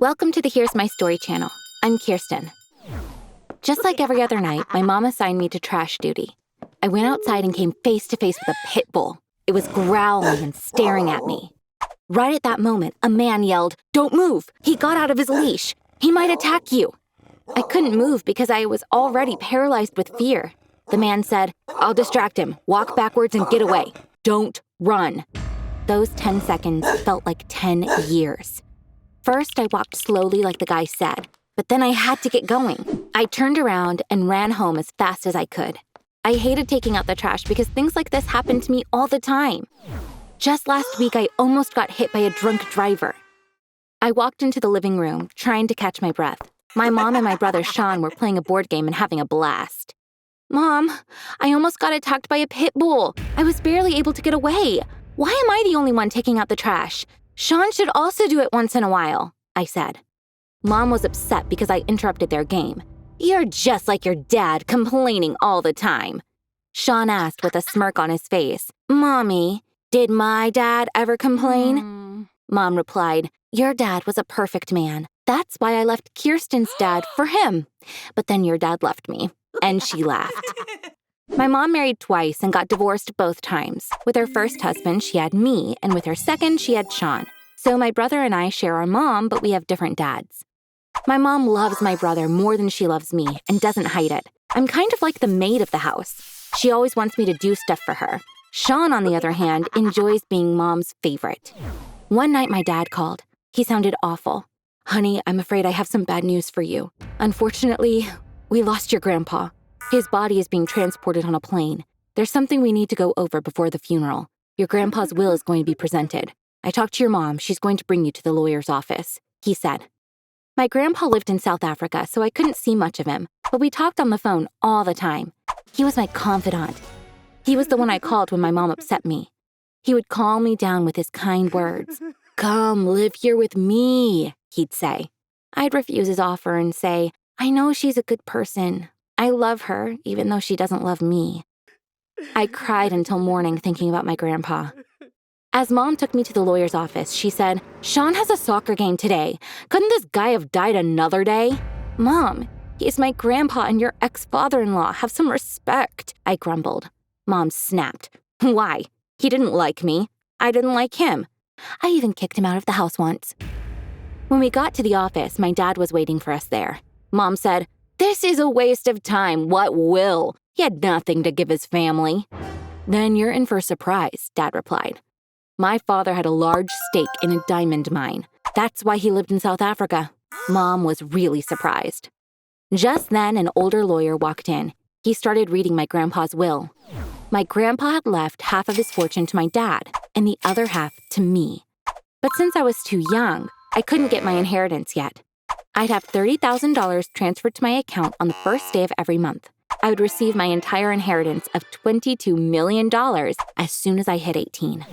Welcome to the Here's My Story channel. I'm Kirsten. Just like every other night, my mom assigned me to trash duty. I went outside and came face to face with a pit bull. It was growling and staring at me. Right at that moment, a man yelled, "Don't move! He got out of his leash! He might attack you!" I couldn't move because I was already paralyzed with fear. The man said, "I'll distract him. Walk backwards and get away. Don't run." Those 10 seconds felt like 10 years. First, I walked slowly like the guy said, but then I had to get going. I turned around and ran home as fast as I could. I hated taking out the trash because things like this happened to me all the time. Just last week, I almost got hit by a drunk driver. I walked into the living room, trying to catch my breath. My mom and my brother Sean were playing a board game and having a blast. "Mom, I almost got attacked by a pit bull. I was barely able to get away. Why am I the only one taking out the trash? Sean should also do it once in a while," I said. Mom was upset because I interrupted their game. "You're just like your dad, complaining all the time." Sean asked with a smirk on his face. "Mommy, did my dad ever complain?" Mom replied, "Your dad was a perfect man. That's why I left Kirsten's dad for him. But then your dad left me." And she laughed. My mom married twice and got divorced both times. With her first husband, she had me, and with her second, she had Sean. So my brother and I share our mom, but we have different dads. My mom loves my brother more than she loves me and doesn't hide it. I'm kind of like the maid of the house. She always wants me to do stuff for her. Sean, on the other hand, enjoys being mom's favorite. One night, my dad called. He sounded awful. "Honey, I'm afraid I have some bad news for you. Unfortunately, we lost your grandpa. His body is being transported on a plane. There's something we need to go over before the funeral. Your grandpa's will is going to be presented. I talked to your mom. She's going to bring you to the lawyer's office," he said. My grandpa lived in South Africa, so I couldn't see much of him, but we talked on the phone all the time. He was my confidant. He was the one I called when my mom upset me. He would calm me down with his kind words. "Come, live here with me," he'd say. I'd refuse his offer and say, "I know she's a good person. I love her, even though she doesn't love me." I cried until morning thinking about my grandpa. As Mom took me to the lawyer's office, she said, "Sean has a soccer game today. Couldn't this guy have died another day?" "Mom, he's my grandpa and your ex-father-in-law. Have some respect," I grumbled. Mom snapped. "Why? He didn't like me. I didn't like him. I even kicked him out of the house once." When we got to the office, my dad was waiting for us there. Mom said, "This is a waste of time. What will? He had nothing to give his family." "Then you're in for a surprise," Dad replied. "My father had a large stake in a diamond mine. That's why he lived in South Africa." Mom was really surprised. Just then, an older lawyer walked in. He started reading my grandpa's will. My grandpa had left half of his fortune to my dad and the other half to me. But since I was too young, I couldn't get my inheritance yet. I'd have $30,000 transferred to my account on the first day of every month. I would receive my entire inheritance of $22 million as soon as I hit 18.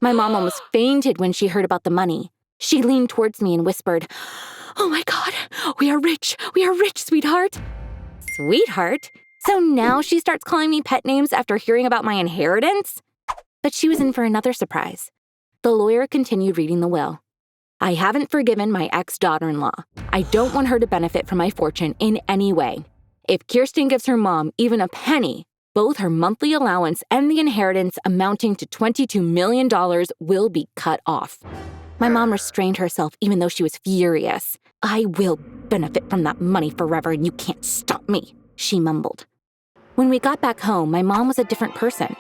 My mom almost fainted when she heard about the money. She leaned towards me and whispered, "Oh my God, we are rich, sweetheart." Sweetheart? So now she starts calling me pet names after hearing about my inheritance? But she was in for another surprise. The lawyer continued reading the will. "I haven't forgiven my ex-daughter-in-law. I don't want her to benefit from my fortune in any way. If Kirsten gives her mom even a penny, both her monthly allowance and the inheritance amounting to $22 million will be cut off." My mom restrained herself even though she was furious. "I will benefit from that money forever and you can't stop me," she mumbled. When we got back home, my mom was a different person.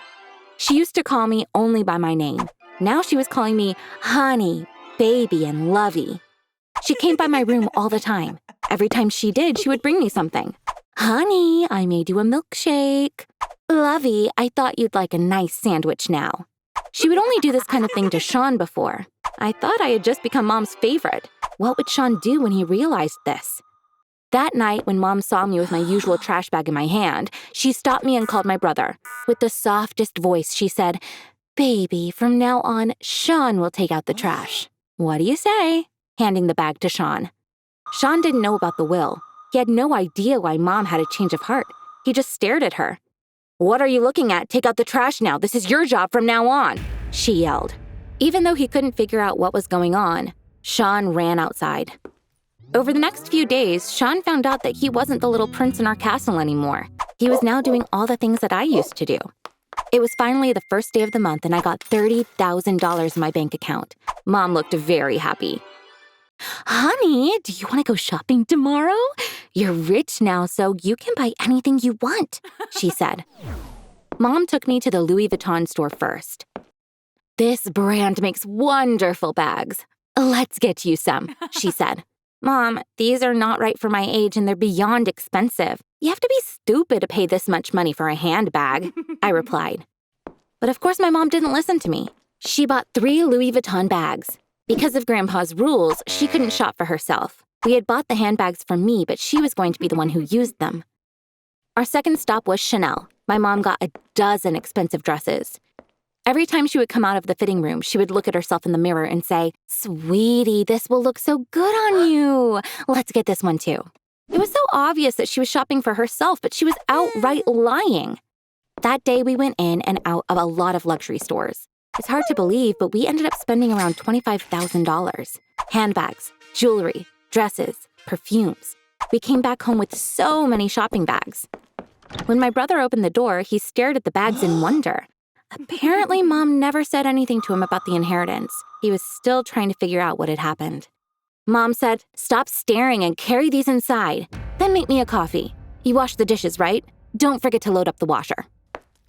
She used to call me only by my name. Now she was calling me honey, baby, and lovey. She came by my room all the time. Every time she did, she would bring me something. "Honey, I made you a milkshake." "Lovey, I thought you'd like a nice sandwich now." She would only do this kind of thing to Sean before. I thought I had just become Mom's favorite. What would Sean do when he realized this? That night, when Mom saw me with my usual trash bag in my hand, she stopped me and called my brother. With the softest voice, she said, "Baby, from now on, Sean will take out the trash. What do you say?" handing the bag to Sean. Sean didn't know about the will. He had no idea why Mom had a change of heart. He just stared at her. "What are you looking at? Take out the trash now. This is your job from now on," she yelled. Even though he couldn't figure out what was going on, Sean ran outside. Over the next few days, Sean found out that he wasn't the little prince in our castle anymore. He was now doing all the things that I used to do. It was finally the first day of the month and I got $30,000 in my bank account. Mom looked very happy. Honey, do you want to go shopping tomorrow? You're rich now, so you can buy anything you want, she said. Mom took me to the Louis Vuitton store first. This brand makes wonderful bags. Let's get you some, she said. Mom, these are not right for my age and they're beyond expensive. You have to be stupid to pay this much money for a handbag, I replied. But of course my mom didn't listen to me. She bought 3 Louis Vuitton bags. Because of Grandpa's rules, she couldn't shop for herself. We had bought the handbags for me, but she was going to be the one who used them. Our second stop was Chanel. My mom got a dozen expensive dresses. Every time she would come out of the fitting room, she would look at herself in the mirror and say, Sweetie, this will look so good on you. Let's get this one too. It was so obvious that she was shopping for herself, but she was outright lying. That day we went in and out of a lot of luxury stores. It's hard to believe, but we ended up spending around $25,000. Handbags, jewelry, dresses, perfumes. We came back home with so many shopping bags. When my brother opened the door, he stared at the bags in wonder. Apparently, Mom never said anything to him about the inheritance. He was still trying to figure out what had happened. Mom said, Stop staring and carry these inside. Then make me a coffee. You washed the dishes, right? Don't forget to load up the washer.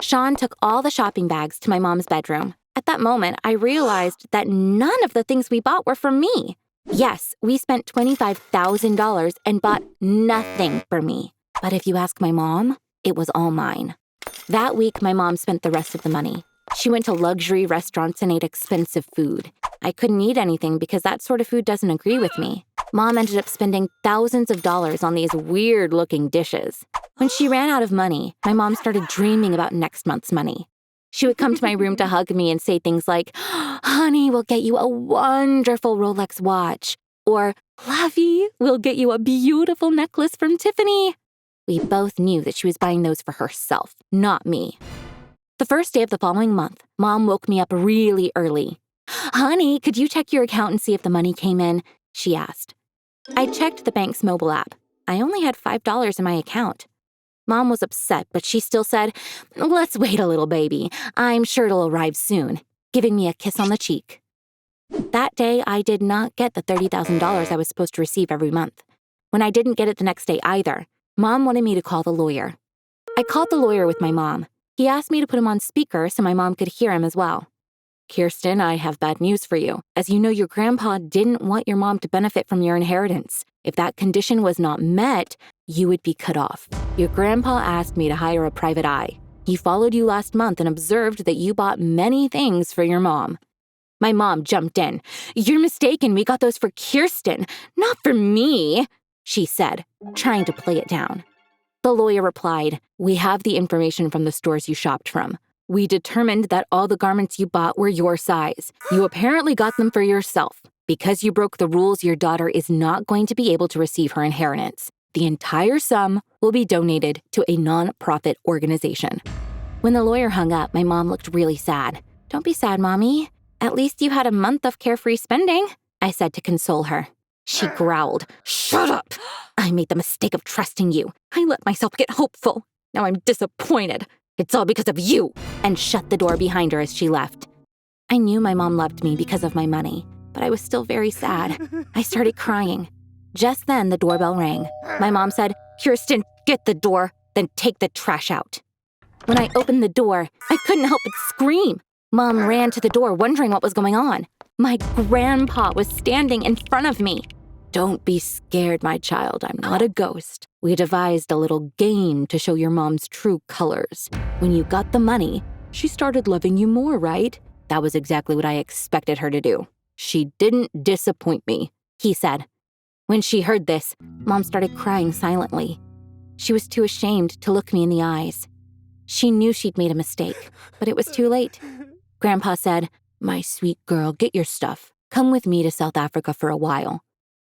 Sean took all the shopping bags to my mom's bedroom. At that moment, I realized that none of the things we bought were for me. Yes, we spent $25,000 and bought nothing for me. But if you ask my mom, it was all mine. That week, my mom spent the rest of the money. She went to luxury restaurants and ate expensive food. I couldn't eat anything because that sort of food doesn't agree with me. Mom ended up spending thousands of dollars on these weird-looking dishes. When she ran out of money, my mom started dreaming about next month's money. She would come to my room to hug me and say things like, Honey, we'll get you a wonderful Rolex watch. Or, Lavi, we'll get you a beautiful necklace from Tiffany. We both knew that she was buying those for herself, not me. The first day of the following month, Mom woke me up really early. Honey, could you check your account and see if the money came in? She asked. I checked the bank's mobile app. I only had $5 in my account. Mom was upset, but she still said, Let's wait a little, baby. I'm sure it'll arrive soon, giving me a kiss on the cheek. That day, I did not get the $30,000 I was supposed to receive every month. When I didn't get it the next day either, Mom wanted me to call the lawyer. I called the lawyer with my mom. He asked me to put him on speaker so my mom could hear him as well. Kirsten, I have bad news for you. As you know, your grandpa didn't want your mom to benefit from your inheritance. If that condition was not met, you would be cut off. Your grandpa asked me to hire a private eye. He followed you last month and observed that you bought many things for your mom. My mom jumped in. You're mistaken. We got those for Kirsten, not for me, she said, trying to play it down. The lawyer replied, We have the information from the stores you shopped from. We determined that all the garments you bought were your size. You apparently got them for yourself. Because you broke the rules, your daughter is not going to be able to receive her inheritance. The entire sum will be donated to a non-profit organization. When the lawyer hung up, my mom looked really sad. Don't be sad, Mommy. At least you had a month of carefree spending, I said to console her. She growled, Shut up! I made the mistake of trusting you. I let myself get hopeful. Now I'm disappointed. It's all because of you, and shut the door behind her as she left. I knew my mom loved me because of my money, but I was still very sad. I started crying. Just then, the doorbell rang. My mom said, Kirsten, get the door, then take the trash out. When I opened the door, I couldn't help but scream. Mom ran to the door, wondering what was going on. My grandpa was standing in front of me. Don't be scared, my child. I'm not a ghost. We devised a little game to show your mom's true colors. When you got the money, she started loving you more, right? That was exactly what I expected her to do. She didn't disappoint me, he said. When she heard this, Mom started crying silently. She was too ashamed to look me in the eyes. She knew she'd made a mistake, but it was too late. Grandpa said, My sweet girl, get your stuff. Come with me to South Africa for a while.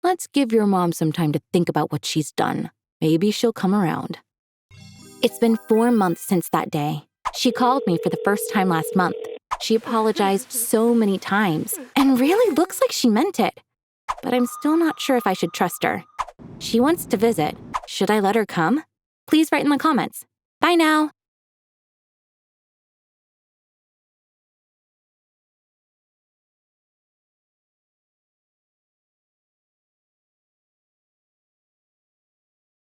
Let's give your mom some time to think about what she's done. Maybe she'll come around. It's been 4 months since that day. She called me for the first time last month. She apologized so many times and really looks like she meant it. but I'm still not sure if I should trust her. She wants to visit. Should I let her come? Please write in the comments. Bye now!